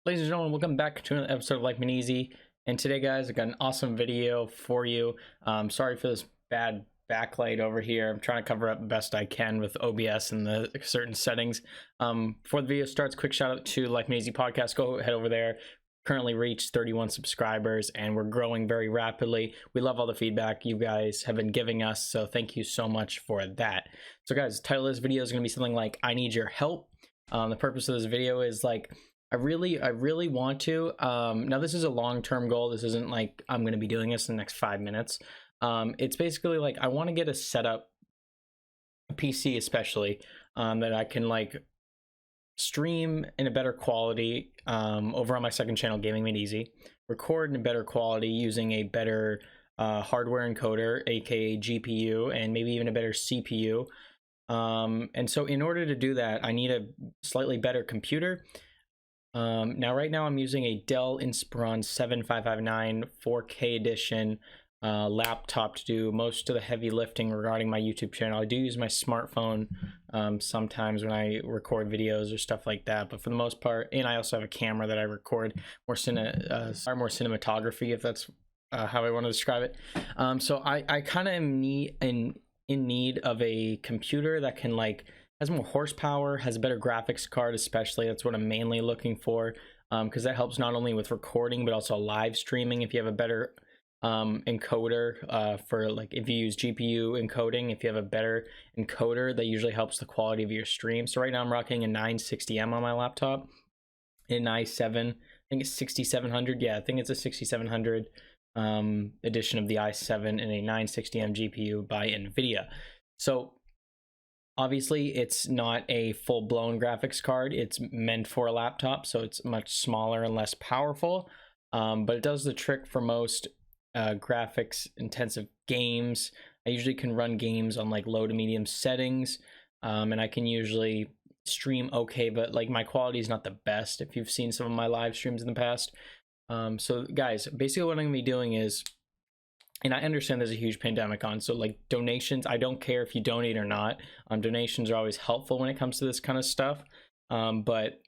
Ladies and gentlemen, welcome back to another episode of Like Me Easy. And today, guys, I got an awesome video for you. Sorry for this bad backlight over here. I'm trying to cover up best I can with OBS and the certain settings. Before the video starts, quick shout out to Like Me Easy podcast. Go head over there. Currently reached 31 subscribers and we're growing very rapidly. We love all the feedback you guys have been giving us, so thank you so much for that. So guys, the title of this video is going to be something like I need your help. The purpose of this video is like I really want to now this is a long-term goal. This isn't like I'm going to be doing this in the next 5 minutes. It's basically like I want to get a setup, a PC especially, that I can like stream in a better quality over on my second channel, Gaming Made Easy, record in a better quality using a better hardware encoder, aka GPU, and maybe even a better CPU. And so in order to do that, I need a slightly better computer. Now right now I'm using a Dell Inspiron 7559 4K edition laptop to do most of the heavy lifting regarding my YouTube channel. I do use my smartphone sometimes when I record videos or stuff like that, but for the most part, and I also have a camera that I record more cinematography, if that's how I want to describe it. So I kind of am in need of a computer that can like has more horsepower, has a better graphics card, especially. That's what I'm mainly looking for, because that helps not only with recording but also live streaming. If you have a better encoder for like if you use GPU encoding, if you have a better encoder, that usually helps the quality of your stream. So right now I'm rocking a 960M on my laptop, an i7, I think it's 6700. Yeah, I think it's a 6700 edition of the i7 and a 960M GPU by NVIDIA. So obviously it's not a full-blown graphics card. It's meant for a laptop, so it's much smaller and less powerful, but it does the trick for most graphics intensive games. I usually can run games on like low to medium settings, and I can usually stream okay, but like my quality is not the best if you've seen some of my live streams in the past. So guys, basically what I'm gonna be doing is, and I understand there's a huge pandemic on, so like donations, I don't care if you donate or not. Donations are always helpful when it comes to this kind of stuff. But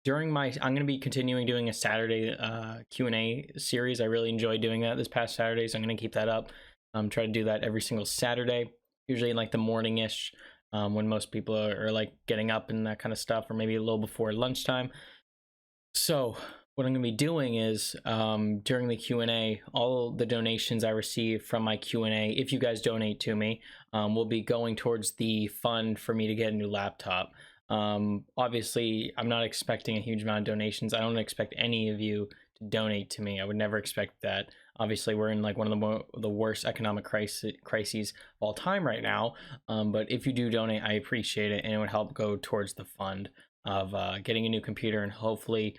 during my, I'm going to be continuing doing a Saturday Q&A series. I really enjoyed doing that this past Saturday, so I'm going to keep that up. Try to do that every single Saturday, usually in like the morning-ish, when most people are like getting up and that kind of stuff, or maybe a little before lunchtime. So what I'm going to be doing is during the Q&A, all the donations I receive from my Q&A, if you guys donate to me, will be going towards the fund for me to get a new laptop. Obviously, I'm not expecting a huge amount of donations. I don't expect any of you to donate to me. I would never expect that. Obviously, we're in like one of the worst economic crises of all time right now. But if you do donate, I appreciate it, and it would help go towards the fund of getting a new computer and hopefully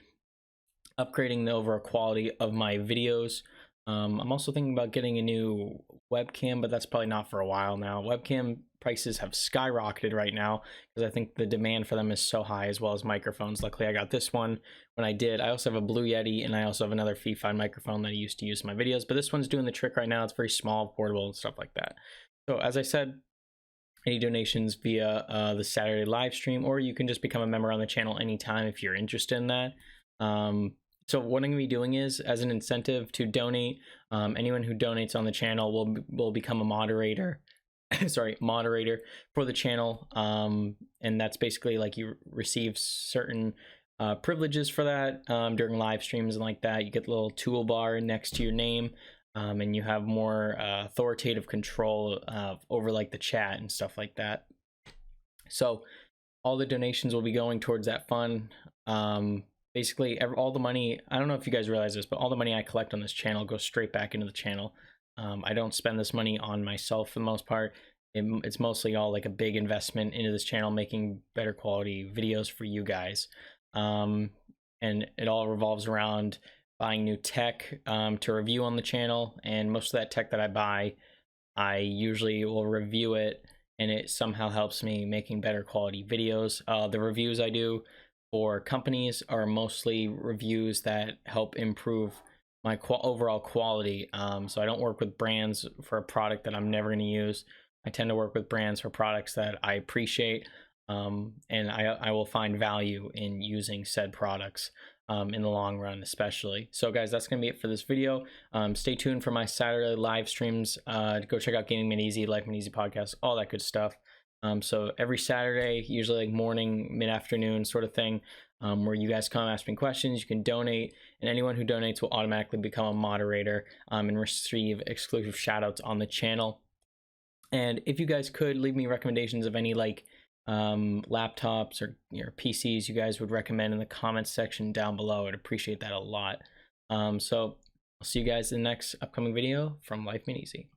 upgrading the overall quality of my videos. I'm also thinking about getting a new webcam, but that's probably not for a while now. Webcam prices have skyrocketed right now because I think the demand for them is so high, as well as microphones. Luckily, I got this one when I did. I also have a Blue Yeti, and I also have another Fifine microphone that I used to use in my videos, but this one's doing the trick right now. It's very small, portable, and stuff like that. So as I said, any donations via the Saturday live stream, or you can just become a member on the channel anytime if you're interested in that. So what I'm going to be doing is, as an incentive to donate, anyone who donates on the channel will become a moderator. Sorry, moderator for the channel, and that's basically like you receive certain privileges for that during live streams and like that. You get the little toolbar next to your name, and you have more authoritative control over like the chat and stuff like that. So all the donations will be going towards that fund. Basically, all the money, I don't know if you guys realize this, but all the money I collect on this channel goes straight back into the channel. I don't spend this money on myself for the most part. It's mostly all like a big investment into this channel, making better quality videos for you guys. And it all revolves around buying new tech to review on the channel. And most of that tech that I buy, I usually will review it, and it somehow helps me making better quality videos. The reviews I do for companies are mostly reviews that help improve my overall quality. So I don't work with brands for a product that I'm never going to use. I tend to work with brands for products that I appreciate, and I will find value in using said products. in the long run, especially. So guys, that's gonna be it for this video. Stay tuned for my Saturday live streams. Go check out Gaming Made Easy, Life Made Easy podcast, all that good stuff. So every Saturday, usually like morning, mid-afternoon sort of thing, where you guys come ask me questions. You can donate, and anyone who donates will automatically become a moderator and receive exclusive shout outs on the channel. And if you guys could leave me recommendations of any like laptops or PCs you guys would recommend in the comments section down below, I'd appreciate that a lot. So I'll see you guys in the next upcoming video from Life Made Easy.